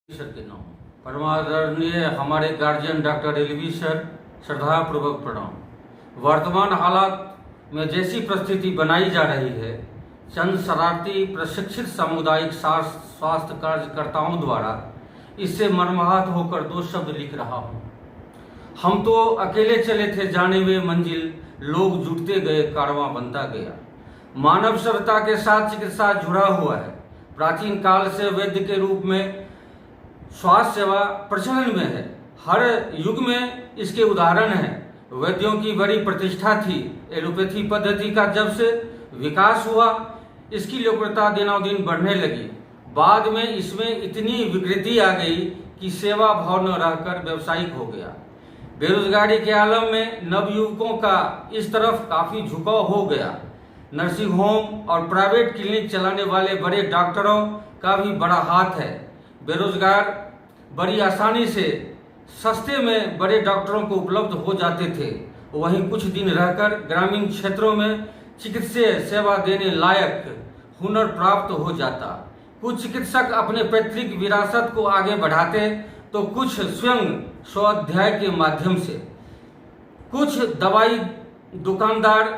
Sir के नाम परमादरणीय हमारे गार्जियन डॉक्टर एलवी सर, श्रद्धापूर्वक प्रणाम। वर्तमान हालात में जैसी परिस्थिति बनाई जा रही है, चंद शरारती प्रशिक्षित सामुदायिक स्वास्थ्य कार्यकर्ताओं द्वारा इससे मर्माहत होकर दो शब्द लिख रहा हूँ। हम तो अकेले चले थे जाने हुए मंजिल, लोग जुटते गए, कारवां बनता गया। मानव सभ्यता के साथ चिकित्सा जुड़ा हुआ है। प्राचीन काल से वैद्य के रूप में स्वास्थ्य सेवा प्रचलन में है। हर युग में इसके उदाहरण हैं। वैद्यों की बड़ी प्रतिष्ठा थी। एलोपैथी पद्धति का जब से विकास हुआ, इसकी लोकप्रियता दिनों दिन बढ़ने लगी। बाद में इसमें इतनी विकृति आ गई कि सेवा भाव न रहकर व्यावसायिक हो गया। बेरोजगारी के आलम में नवयुवकों का इस तरफ काफी झुकाव हो गया। नर्सिंग होम और प्राइवेट क्लिनिक चलाने वाले बड़े डॉक्टरों का भी बड़ा हाथ है। बेरोजगार बड़ी आसानी से सस्ते में बड़े डॉक्टरों को उपलब्ध हो जाते थे। वहीं कुछ दिन रहकर ग्रामीण क्षेत्रों में चिकित्सीय सेवा देने लायक हुनर प्राप्त हो जाता। कुछ चिकित्सक अपने पैतृक विरासत को आगे बढ़ाते तो कुछ स्वयं स्वाध्याय के माध्यम से। कुछ दवाई दुकानदार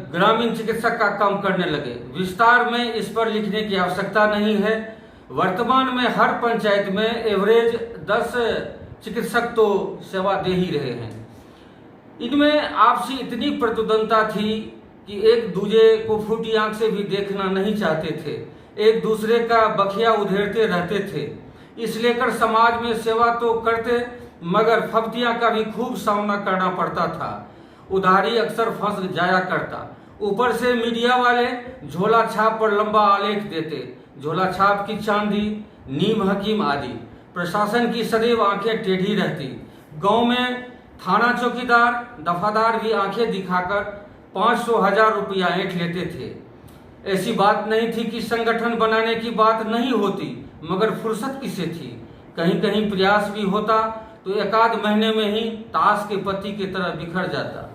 ग्रामीण चिकित्सक का काम करने लगे। विस्तार में इस पर लिखने की आवश्यकता नहीं है। वर्तमान में हर पंचायत में एवरेज 10 चिकित्सक तो सेवा दे ही रहे हैं। इनमें आपसी इतनी प्रतिद्वंदता थी कि एक दूसरे को फूटी आंख से भी देखना नहीं चाहते थे। एक दूसरे का बखिया उधेड़ते रहते थे। इस लेकर समाज में सेवा तो करते, मगर फब्तियां का भी खूब सामना करना पड़ता था। उधारी अक्सर फंस जाया करता। ऊपर से मीडिया वाले झोला छाप पर लंबा आलेख देते। झोला छाप की चांदी, नीम हकीम आदि। प्रशासन की सदैव आंखें टेढ़ी रहती। गांव में थाना चौकीदार दफादार भी आंखें दिखाकर 500,000 रुपया ऐंठ लेते थे। ऐसी बात नहीं थी कि संगठन बनाने की बात नहीं होती, मगर फुर्सत किसे थी। कहीं कहीं प्रयास भी होता तो एकाध महीने में ही ताश के पत्ती की तरह बिखर जाता।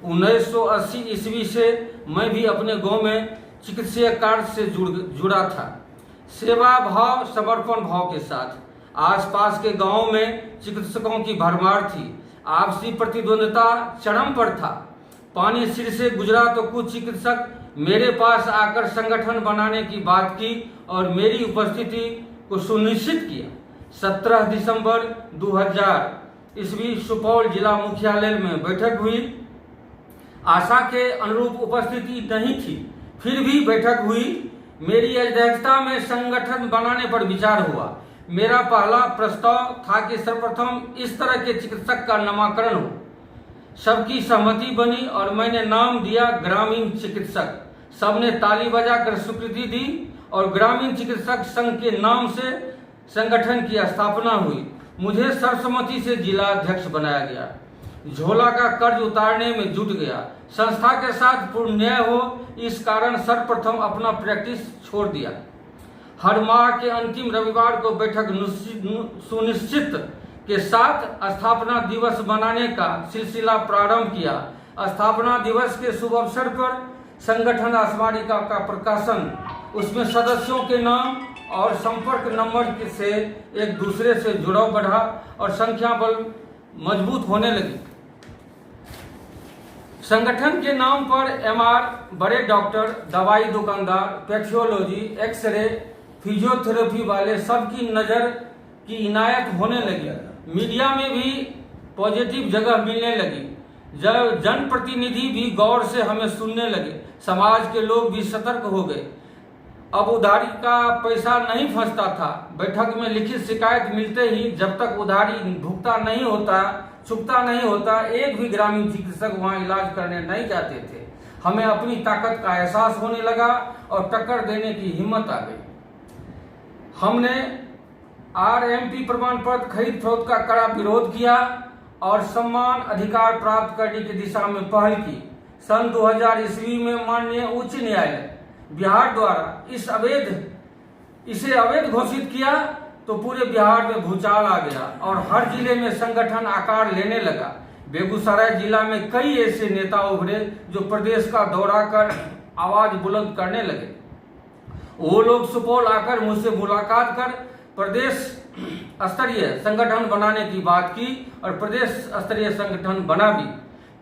1980 ईस्वी से मैं भी अपने गांव में चिकित्सीय कार्य से जुड़ा था, सेवा भाव समर्पण भाव के साथ। आसपास के गांवों में चिकित्सकों की भरमार थी। आपसी प्रतिद्वंदता चरम पर था। पानी सिर से गुजरा तो कुछ चिकित्सक मेरे पास आकर संगठन बनाने की बात की और मेरी उपस्थिति को सुनिश्चित किया। 17 दिसंबर 2000 ईस्वी सुपौल जिला मुख्यालय में बैठक हुई। आशा के अनुरूप उपस्थिति नहीं थी, फिर भी बैठक हुई। मेरी अध्यक्षता में संगठन बनाने पर विचार हुआ। मेरा पहला प्रस्ताव था कि सर्वप्रथम इस तरह के चिकित्सक का नामकरण हो। सबकी सहमति बनी और मैंने नाम दिया ग्रामीण चिकित्सक। सबने ताली बजाकर स्वीकृति दी और ग्रामीण चिकित्सक संघ के नाम से संगठन की स्थापना हुई। मुझे सर्वसम्मति से जिला अध्यक्ष बनाया गया। झोला का कर्ज उतारने में जुट गया। संस्था के साथ पूर्ण न्याय हो, इस कारण सर्वप्रथम अपना प्रैक्टिस छोड़ दिया। हर माह के अंतिम रविवार को बैठक सुनिश्चित के साथ स्थापना दिवस मनाने का सिलसिला प्रारंभ किया। स्थापना दिवस के शुभ अवसर पर संगठन स्मारिका का प्रकाशन, उसमें सदस्यों के नाम और संपर्क नंबर से एक दूसरे से जुड़ाव बढ़ा और संख्या बल मजबूत होने लगी। संगठन के नाम पर एमआर, बड़े डॉक्टर, दवाई दुकानदार, पैथोलॉजी, एक्सरे, फिजियोथेरेपी वाले सबकी नज़र की इनायत होने लगी। मीडिया में भी पॉजिटिव जगह मिलने लगी। जब जनप्रतिनिधि भी गौर से हमें सुनने लगे, समाज के लोग भी सतर्क हो गए। अब उधारी का पैसा नहीं फंसता था। बैठक में लिखित शिकायत मिलते ही जब तक उधारी चुकता नहीं होता, एक भी ग्रामीण चिकित्सक वहां इलाज करने नहीं जाते थे। हमें अपनी ताकत का एहसास होने लगा और टक्कर देने की हिम्मत आ गई। हमने आरएमपी प्रमाण पत्र खरीद फरोख्त का कड़ा विरोध किया और समान अधिकार प्राप्त करने की दिशा में पहल की। सन 2000 ईस्वी में माननीय उच्च न्यायालय बिहार द्वारा इसे अवैध घोषित किया तो पूरे बिहार में भूचाल आ गया और हर जिले में संगठन आकार लेने लगा। बेगूसराय जिला में कई ऐसे नेता उभरे जो प्रदेश का दौरा कर आवाज बुलंद करने लगे। वो लोग सुपौल आकर मुझसे मुलाकात कर प्रदेश स्तरीय संगठन बनाने की बात की और प्रदेश स्तरीय संगठन बना भी।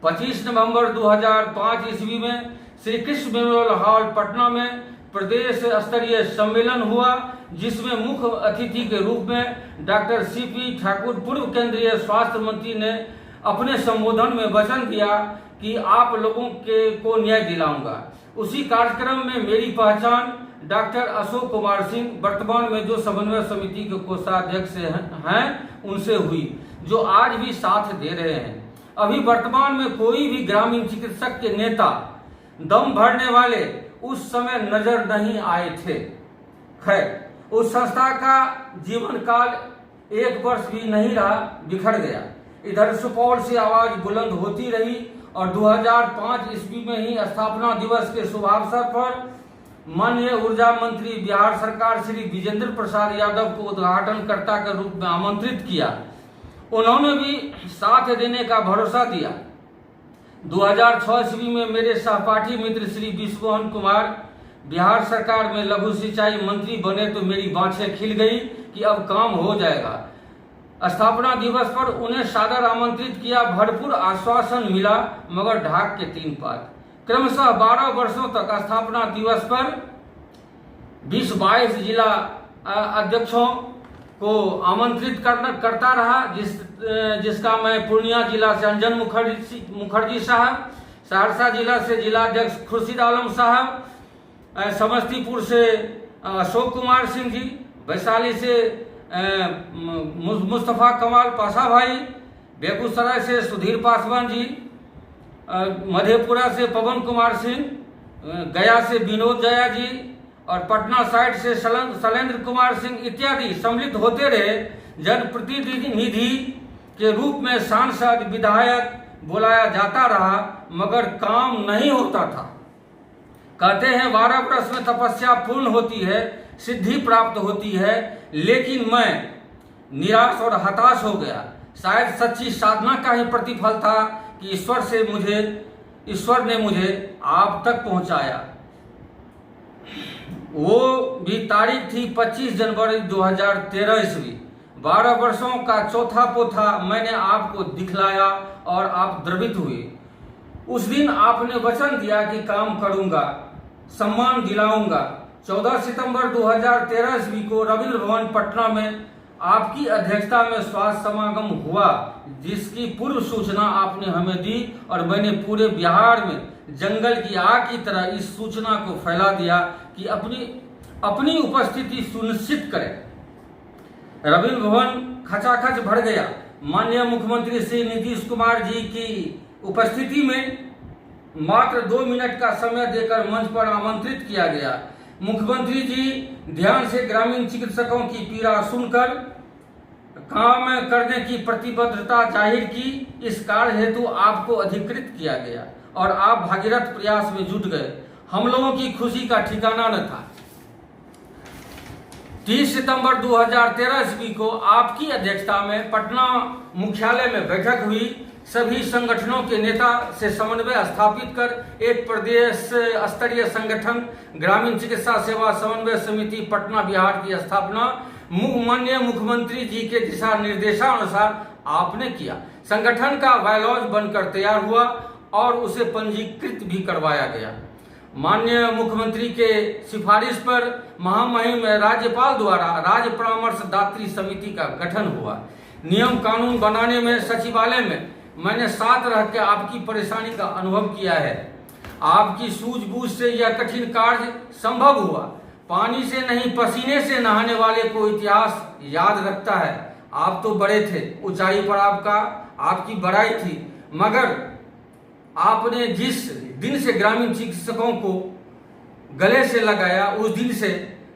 25 नवंबर 2005 ईस्वी में श्री कृष्ण मेमोरियल हॉल पटना में प्रदेश स्तरीय सम्मेलन हुआ, जिसमें मुख्य अतिथि के रूप में डॉक्टर सीपी ठाकुर पूर्व केंद्रीय स्वास्थ्य मंत्री ने अपने संबोधन में वचन दिया कि आप लोगों को न्याय दिलाऊंगा। उसी कार्यक्रम में मेरी पहचान डॉक्टर अशोक कुमार सिंह, वर्तमान में जो समन्वय समिति के कोषाध्यक्ष हैं, उनसे हुई, जो आज भी साथ दे रहे हैं। अभी वर्तमान में कोई भी ग्रामीण चिकित्सक के नेता दम भरने वाले उस समय नजर नहीं आए थे। खैर, उस संस्था का जीवन काल 1 वर्ष भी नहीं रहा, बिखर गया। इधर सुपौल से आवाज बुलंद होती रही और 2005 ईस्वी में ही स्थापना दिवस के शुभावसर पर माननीय ऊर्जा मंत्री बिहार सरकार श्री विजेंद्र प्रसाद यादव को उद्घाटनकर्ता के रूप में आमंत्रित किया। उन्होंने भी साथ देने का भरोसा दिया। 2006 ईस्वी में मेरे सहपाठी मित्र श्री विश्वमोहन कुमार बिहार सरकार में लघु सिंचाई मंत्री बने तो मेरी बाँछें खिल गई कि अब काम हो जाएगा। स्थापना दिवस पर उन्हें सादर आमंत्रित किया, भरपूर आश्वासन मिला, मगर ढाक के 3 पात। क्रमशः 12 वर्षों तक स्थापना दिवस पर 20-22 जिला अध्यक्षों को आमंत्रित करता रहा, जिसका मैं पूर्णिया जिला से अंजन मुखर्जी साहब, सहरसा जिला से जिलाध्यक्ष खुर्शीद आलम साहब, समस्तीपुर से अशोक कुमार सिंह जी, वैशाली से मुस्तफा कमाल पाशा भाई, बेगूसराय से सुधीर पासवान जी, मधेपुरा से पवन कुमार सिंह, गया से विनोद जया जी और पटना साइड से शैलेंद्र कुमार सिंह इत्यादि सम्मिलित होते रहे। जनप्रतिनिधि के रूप में सांसद विधायक बुलाया जाता रहा, मगर काम नहीं होता था। कहते हैं 12 वर्ष में तपस्या पूर्ण होती है, सिद्धि प्राप्त होती है, लेकिन मैं निराश और हताश हो गया। शायद सच्ची साधना का ही प्रतिफल था कि ईश्वर ने मुझे आप तक पहुंचाया। वो भी तारीख थी 25 जनवरी 2013 ईस्वी। 12 वर्षों का चौथा पोथा मैंने आपको दिखलाया और आप द्रवित हुए। उस दिन आपने वचन दिया कि काम करूंगा, सम्मान दिलाऊंगा। 14 सितंबर 2013 ईस्वी को रविंद्र भवन पटना में आपकी अध्यक्षता में स्वास्थ्य समागम हुआ, जिसकी पूर्व सूचना आपने हमें दी और मैंने पूरे बिहार में जंगल की आग की तरह इस सूचना को फैला दिया कि अपनी उपस्थिति सुनिश्चित करें। रविंद्र भवन खचाखच भर गया। माननीय मुख्यमंत्री श्री नीतीश कुमार जी की उपस्थिति में मात्र 2 मिनट का समय देकर मंच पर आमंत्रित किया गया। मुख्यमंत्री जी ध्यान से ग्रामीण चिकित्सकों की पीड़ा सुनकर काम करने की प्रतिबद्धता जाहिर की। इस कार्य हेतु आपको अधिकृत किया गया और आप भागीरथ प्रयास में जुट गए। हम लोगों की खुशी का ठिकाना न था। 30 सितंबर 2013 ईस्वी को आपकी अध्यक्षता में पटना मुख्यालय में बैठक हुई। सभी संगठनों के नेता से समन्वय स्थापित कर एक प्रदेश स्तरीय संगठन ग्रामीण चिकित्सा सेवा समन्वय समिति पटना बिहार की स्थापना माननीय मुख्यमंत्री जी के दिशा निर्देशानुसार आपने किया। संगठन का बायलॉज बनकर तैयार हुआ और उसे पंजीकृत भी करवाया गया। माननीय मुख्यमंत्री के सिफारिश पर महामहिम राज्यपाल द्वारा राज्य परामर्शदात्री समिति का गठन हुआ। नियम कानून बनाने में सचिवालय में मैंने साथ रह के आपकी परेशानी का अनुभव किया है। आपकी सूझबूझ से यह कठिन कार्य संभव हुआ। पानी से नहीं पसीने से नहाने वाले को इतिहास याद रखता है। आप तो बड़े थे, ऊंचाई पर आपकी बड़ाई थी, मगर आपने जिस दिन से ग्रामीण चिकित्सकों को गले से लगाया, उस दिन से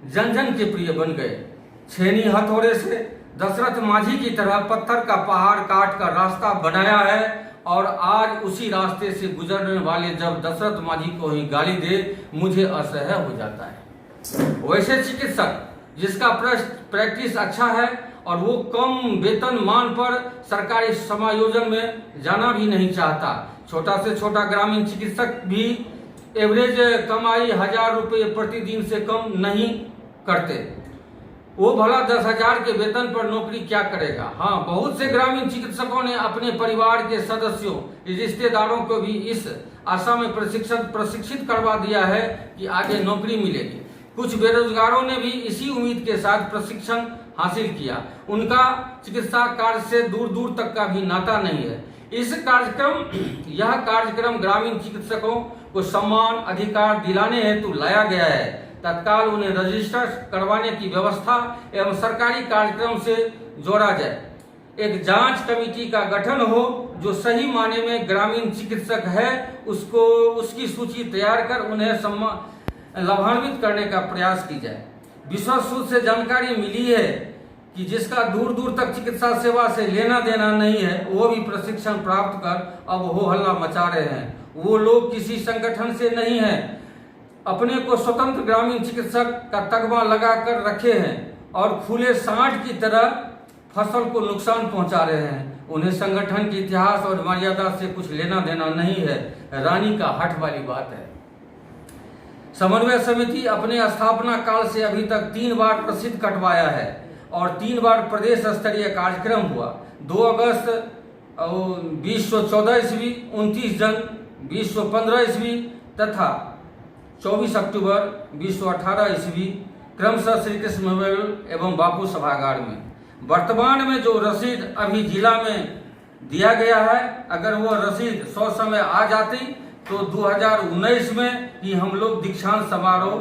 जन जन के प्रिय बन गए। छेनी हथौड़े से दशरथ माझी की तरह पत्थर का पहाड़ काट कर रास्ता बनाया है और आज उसी रास्ते से गुजरने वाले जब दशरथ माझी को ही गाली दे, मुझे असह्य हो जाता है। वैसे चिकित्सक जिसका प्रैक्टिस अच्छा है और वो कम वेतन मान पर सरकारी समायोजन में जाना भी नहीं चाहता। छोटा से छोटा ग्रामीण चिकित्सक भी एवरेज कमाई 1000 रुपये प्रतिदिन से कम नहीं करते। वो भला 10,000 के वेतन पर नौकरी क्या करेगा। हाँ, बहुत से ग्रामीण चिकित्सकों ने अपने परिवार के सदस्यों, रिश्तेदारों को भी इस आशा में प्रशिक्षित करवा दिया है कि आगे नौकरी मिलेगी। कुछ बेरोजगारों ने भी इसी उम्मीद के साथ प्रशिक्षण हासिल किया। उनका चिकित्सा कार्य से दूर दूर तक का भी नाता नहीं है। यह कार्यक्रम ग्रामीण चिकित्सकों को सम्मान अधिकार दिलाने हेतु लाया गया है। तत्काल उन्हें रजिस्टर करवाने की व्यवस्था एवं सरकारी कार्यक्रम से जोड़ा जाए। एक जांच कमेटी का गठन हो जो सही माने में ग्रामीण चिकित्सक है, उसकी सूची तैयार कर उन्हें लाभान्वित करने का प्रयास की जाए। विश्वस्त सूत्र से जानकारी मिली है कि जिसका दूर दूर तक चिकित्सा सेवा से लेना देना नहीं है, वो भी प्रशिक्षण प्राप्त कर अब हो हल्ला मचा रहे हैं। वो लोग किसी संगठन से नहीं है, अपने को स्वतंत्र ग्रामीण चिकित्सक का तगमा लगा कर रखे हैं और खुले सांड की तरह फसल को नुकसान पहुंचा रहे हैं। उन्हें संगठन के इतिहास और मर्यादा से कुछ लेना देना नहीं है। रानी का हठ वाली बात है। समन्वय समिति अपने स्थापना काल से अभी तक 3 बार रसीद कटवाया है और 3 बार प्रदेश स्तरीय कार्यक्रम हुआ। 2 अगस्त 2014 ईस्वी, 29 जन 2015 ईस्वी तथा 24 अक्टूबर 2018 ईस्वी क्रमशः श्री कृष्ण मेमोरियल एवं बापू सभागार में। वर्तमान में जो रसीद अभी जिला में दिया गया है, अगर वो रसीद 100 समय आ जाती तो 2019 में ही हम लोग दीक्षांत समारोह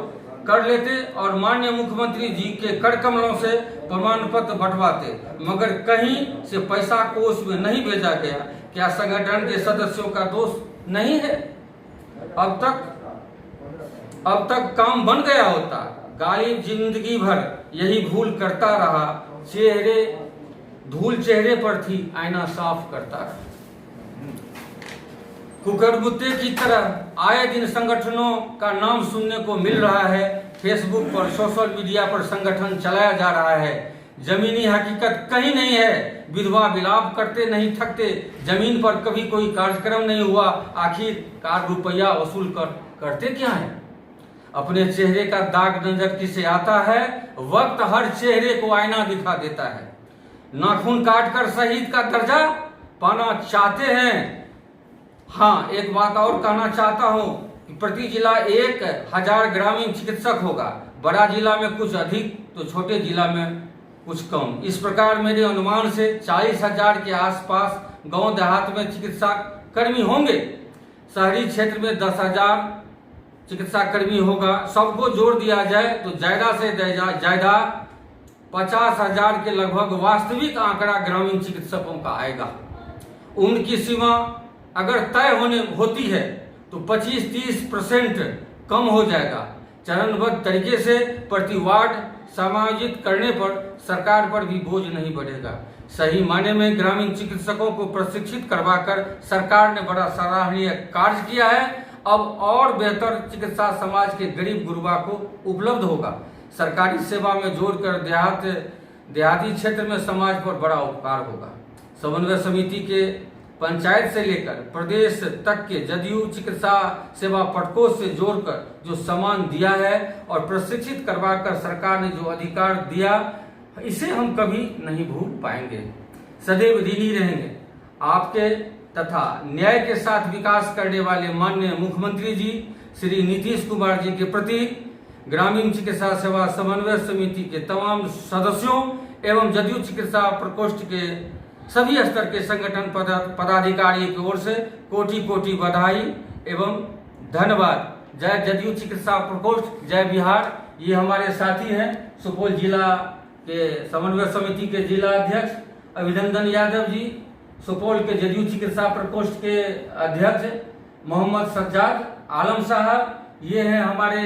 कर लेते और माननीय मुख्यमंत्री जी के कर कमलों से प्रमाण पत्र बंटवाते, मगर कहीं से पैसा कोष में नहीं भेजा गया। क्या संगठन के सदस्यों का दोष नहीं है? अब तक काम बन गया होता। गालिब जिंदगी भर यही भूल करता रहा, धूल चेहरे पर थी, आईना साफ करता रहा। कुकरमुत्ते की तरह आए दिन संगठनों का नाम सुनने को मिल रहा है। फेसबुक पर, सोशल मीडिया पर संगठन चलाया जा रहा है। जमीनी हकीकत कहीं नहीं है। विधवा विलाप करते नहीं थकते। जमीन पर कभी कोई कार्यक्रम नहीं हुआ। आखिरकार रुपया वसूल करते क्या है? अपने चेहरे का दाग नजर किसे आता है? वक्त हर चेहरे को आईना दिखा देता है। नाखून काटकर शहीद का दर्जा पाना चाहते हैं। हाँ, एक बात और कहना चाहता हूँ कि प्रति जिला 1000 ग्रामीण चिकित्सक होगा। बड़ा जिला में कुछ अधिक तो छोटे जिला में कुछ कम। इस प्रकार मेरे अनुमान से 40,000 के आसपास गांव देहात में चिकित्सा कर्मी होंगे। शहरी क्षेत्र में 10,000 चिकित्सा कर्मी होगा। सबको जोड़ दिया जाए तो ज्यादा से ज्यादा 50,000 के लगभग वास्तविक आंकड़ा ग्रामीण चिकित्सकों का आएगा। उनकी सीमा अगर तय होती है तो 25-30% कम हो जाएगा। चरणबद्ध तरीके से प्रति वार्ड समायोजित करने पर सरकार पर भी बोझ नहीं बढ़ेगा। सही मायने में ग्रामीण चिकित्सकों को प्रशिक्षित करवाकर सरकार ने बड़ा सराहनीय कार्य किया है। अब और बेहतर चिकित्सा समाज के गरीब गुरबा को उपलब्ध होगा। सरकारी सेवा में जोड़कर देहाती क्षेत्र में समाज पर बड़ा उपकार होगा। समन्वय समिति के पंचायत से लेकर प्रदेश तक के जदयू चिकित्सा सेवा प्रकोष्ठ से जोड़कर जो सम्मान दिया है और प्रशिक्षित करवाकर सरकार ने जो अधिकार दिया, इसे हम कभी नहीं भूल पाएंगे। सदैव ऋणी रहेंगे आपके तथा न्याय के साथ विकास करने वाले माननीय मुख्यमंत्री जी श्री नीतीश कुमार जी के प्रति ग्रामीण चिकित्सा सेवा समन्वय समिति के तमाम सदस्यों एवं जदयू चिकित्सा प्रकोष्ठ के सभी स्तर के संगठन पदाधिकारियों की ओर से कोटि कोटि बधाई एवं धन्यवाद। जय जदयू चिकित्सा प्रकोष्ठ, जय बिहार। ये हमारे साथी हैं सुपौल जिला के समन्वय समिति के जिला अध्यक्ष अभिनंदन यादव जी, सुपौल के जदयू चिकित्सा प्रकोष्ठ के अध्यक्ष मोहम्मद सज्जाद आलम साहब, ये हैं हमारे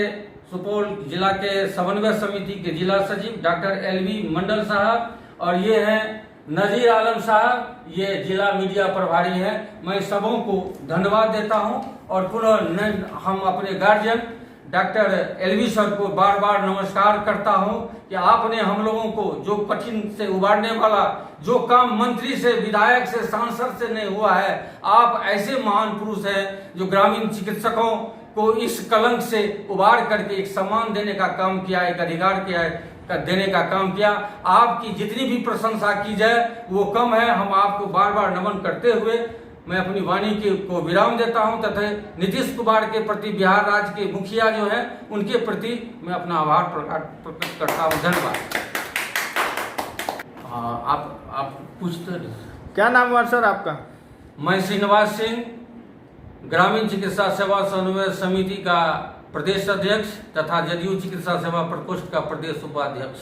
सुपौल जिला के समन्वय समिति के जिला सचिव डॉक्टर LV मंडल साहब, और ये हैं नजीर आलम साहब, ये जिला मीडिया प्रभारी हैं। मैं सबों को धन्यवाद देता हूं और पुनः हम अपने गार्जियन डॉक्टर LV सर को बार बार नमस्कार करता हूं कि आपने हम लोगों को जो कठिन से उबारने वाला जो काम मंत्री से, विधायक से, सांसद से नहीं हुआ है, आप ऐसे महान पुरुष हैं जो ग्रामीण चिकित्सकों को इस कलंक से उबार करके एक सम्मान देने का काम किया, एक अधिकार किया है। देने का काम किया। आपकी जितनी भी प्रशंसा की जाए वो कम है। हम आपको बार बार नमन करते हुए मैं अपनी वाणी को विराम देता हूं तथा नीतीश कुमार के प्रति, बिहार राज्य के मुखिया जो हैं उनके प्रति मैं अपना आभार प्रकट करता हूं। धन्यवाद। आप पूछते क्या नाम हुआ सर आपका? मैं श्रीनिवास सिंह, ग्रामीण चिकित्सा सेवा समन्वय समिति का प्रदेश अध्यक्ष तथा जदयू चिकित्सा सेवा प्रकोष्ठ का प्रदेश उपाध्यक्ष।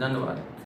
धन्यवाद।